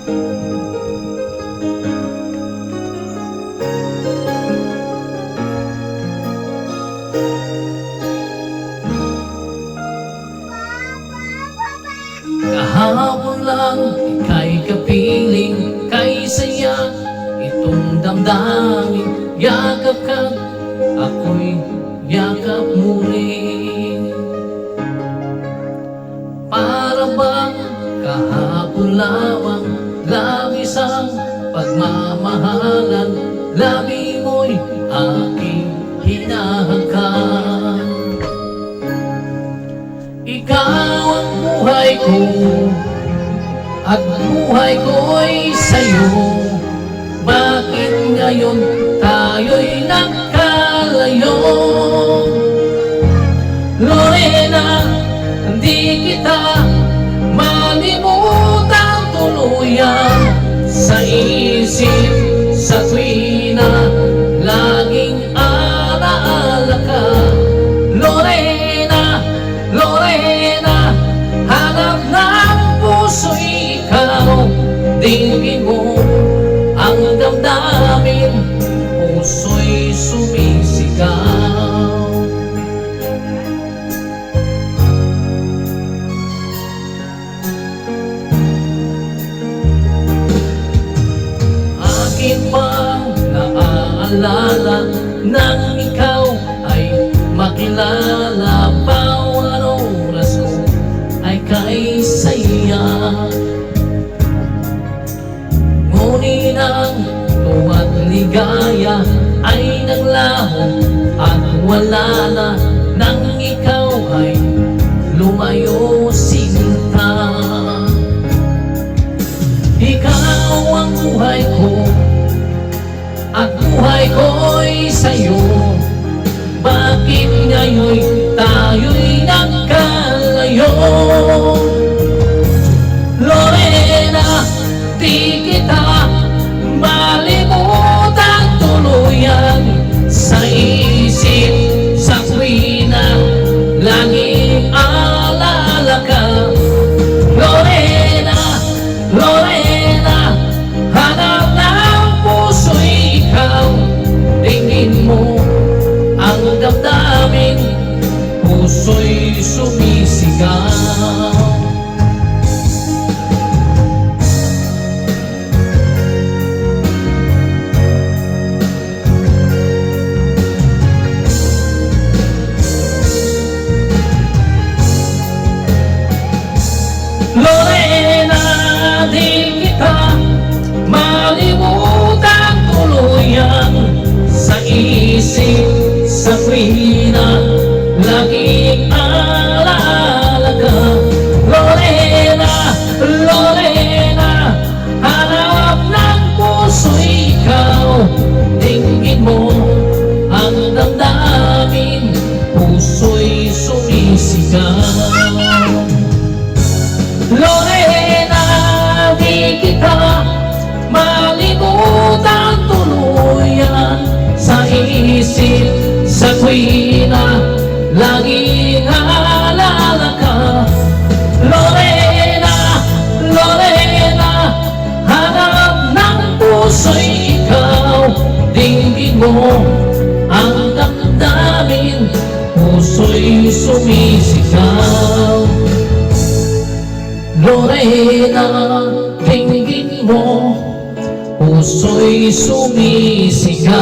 Kahapon lang ika'y kapiling, kay saya itong damdamin. Yakap ka, ako'y yakap mo rin. Para bang kahapon lamang, labis ang pagmamahalan. Labi mo'y aking hinahangkan. Ikaw ang buhay ko, at buhay ko'y sa'yo. Bakit ngayon tayo'y nagkalayo? Lorena, hindi kita malimutan tuluyan. Sa isip, sa tuwina, laging alaala ka. Lorena, Lorena, hanap ng puso'y ikaw. Dinggin mo ang damdamin, puso'y sumisigaw. Akin pang naaalala nang ikaw ay makilala. Bawat oras ko ay kay saya. Ngunit ang tuwa't ligaya ay naglaho at wala na nang ikaw ay lumayo sinta. Ikaw ang buhay ko, at buhay ko'y sa'yo. Bakit ngayon tayo'y nagkalayo? Lorena, di kita malimutan tuluyan. Sa isip, sa tuwina, laging alaala ka. Lorena, Lorena, hanap ng puso'y ikaw. Tingin mo ang damdamin, puso'y sumisigaw. Lorena, di kita malimutan tuluyan. Sa isip, sa tuwina, laging alaala ka. Lorena, Lorena, hanap ng puso'y ikaw. Tingin mo ang damdamin, puso'y sumisigaw. Lorena, di kita malimutan tuluyan. Sa isip, sa tuwina, laging alaala ka. Lorena, Lorena, hanap ng puso'y ikaw. Dinggin mo ang damdamin, puso'y sumisigaw. Lorena, dinggin mo, puso'y sumisigaw.